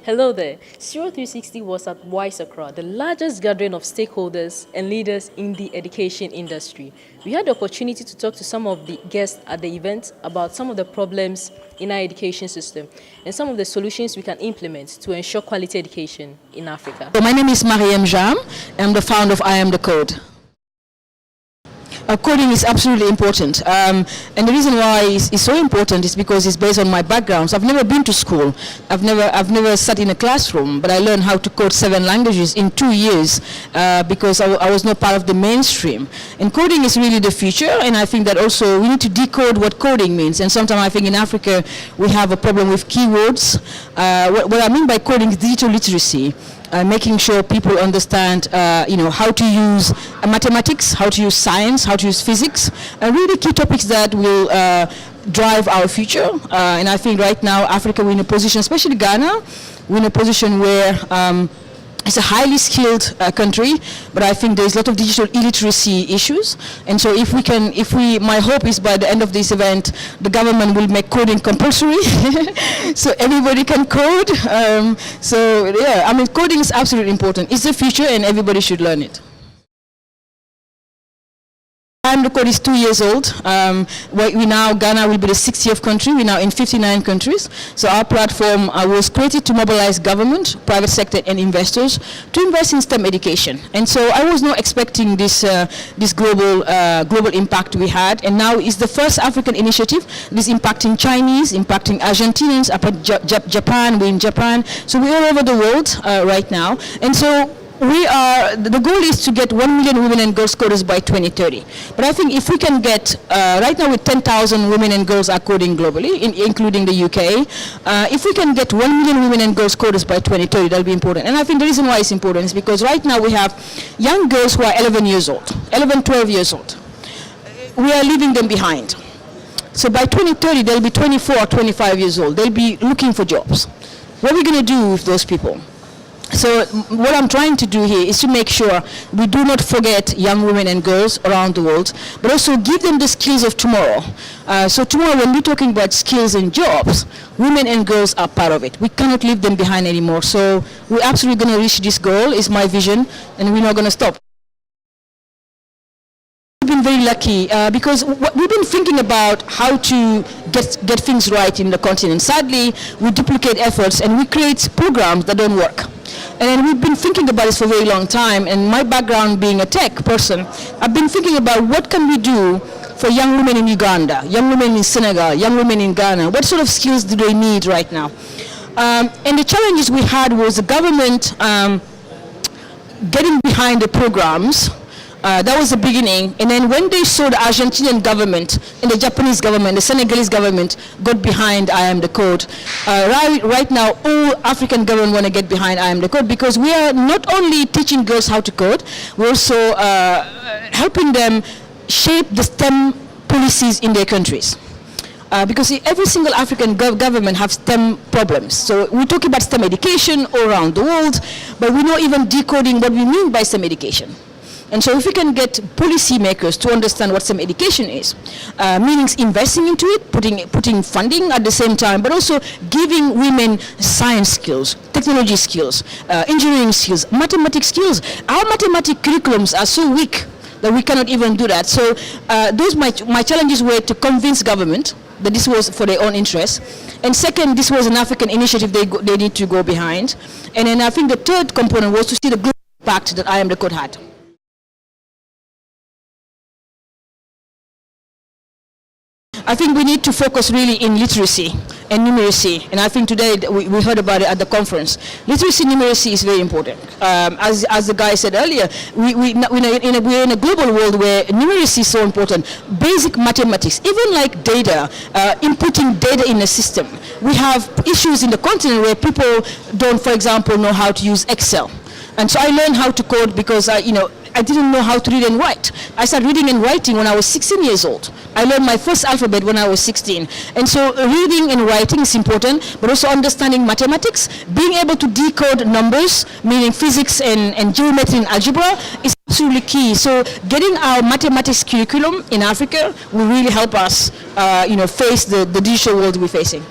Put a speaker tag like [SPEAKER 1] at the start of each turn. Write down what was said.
[SPEAKER 1] Hello there. 0360 was at Accra, the largest gathering of stakeholders and leaders in the education industry. We had the opportunity to talk to some of the guests at the event about some of the problems in our education system and some of the solutions we can implement to ensure quality education in Africa.
[SPEAKER 2] So my name is Marime Jamme. I'm the founder of I Am the Code. Coding is absolutely important, and the reason why it's so important is because it's based on my background. So I've never been to school, I've never sat in a classroom, but I learned how to code 7 languages in 2 years because I was not part of the mainstream. And coding is really the future, and I think that also we need to decode what coding means. And sometimes I think in Africa we have a problem with keywords. What I mean by coding is digital literacy. Making sure people understand, how to use mathematics, how to use science, how to use physics, really key topics that will drive our future. And I think right now, Africa, we're in a position, especially Ghana, we're in a position where it's a highly skilled country, but I think there's a lot of digital illiteracy issues. And so my hope is by the end of this event, the government will make coding compulsory so everybody can code. Coding is absolutely important. It's the future and everybody should learn it. The code is 2 years old. Ghana will be the 60th country. We're now in 59 countries. So our platform was created to mobilize government, private sector and investors to invest in STEM education. And so I was not expecting this global impact we had. And now it's the first African initiative. This is impacting Chinese, impacting Argentinians, Japan, we're in Japan. So we're all over the world right now. And so the goal is to get 1 million women and girls coders by 2030. But I think if we can get, right now with 10,000 women and girls are coding globally, including the UK, if we can get 1 million women and girls coders by 2030, that'll be important. And I think the reason why it's important is because right now we have young girls who are 11 years old, 11, 12 years old. We are leaving them behind. So by 2030, they'll be 24 or 25 years old. They'll be looking for jobs. What are we going to do with those people? So what I'm trying to do here is to make sure we do not forget young women and girls around the world, but also give them the skills of tomorrow. So tomorrow when we're talking about skills and jobs, women and girls are part of it. We cannot leave them behind anymore. So we're absolutely going to reach this goal, is my vision, and we're not going to stop. We've been very lucky because we've been thinking about how to get things right in the continent. Sadly, we duplicate efforts and we create programs that don't work. And we've been thinking about this for a very long time, and my background being a tech person, I've been thinking about what can we do for young women in Uganda, young women in Senegal, young women in Ghana. What sort of skills do they need right now? And the challenges we had was the government getting behind the programs. That was the beginning, and then when they saw the Argentinian government and the Japanese government, the Senegalese government got behind I Am the Code. Right now, all African governments want to get behind I Am the Code because we are not only teaching girls how to code, we're also helping them shape the STEM policies in their countries. Because every single African government has STEM problems. So we're talking about STEM education all around the world, but we're not even decoding what we mean by STEM education. And so if we can get policymakers to understand what STEM education is, meaning investing into it, putting funding at the same time, but also giving women science skills, technology skills, engineering skills, mathematics skills. Our mathematics curriculums are so weak that we cannot even do that. So my challenges were to convince government that this was for their own interest. And second, this was an African initiative they need to go behind. And then I think the third component was to see the global impact that I Am the Code had. I think we need to focus really in literacy and numeracy, and I think today we heard about it at the conference. Literacy and numeracy is very important. As the guy said earlier, we're in a global world where numeracy is so important. Basic mathematics, even like data, inputting data in a system. We have issues in the continent where people don't, for example, know how to use Excel. And so I learned how to code because I didn't know how to read and write. I started reading and writing when I was 16 years old. I learned my first alphabet when I was 16. And so reading and writing is important, but also understanding mathematics, being able to decode numbers, meaning physics and geometry and algebra, is absolutely key. So getting our mathematics curriculum in Africa will really help us face the digital world we're facing.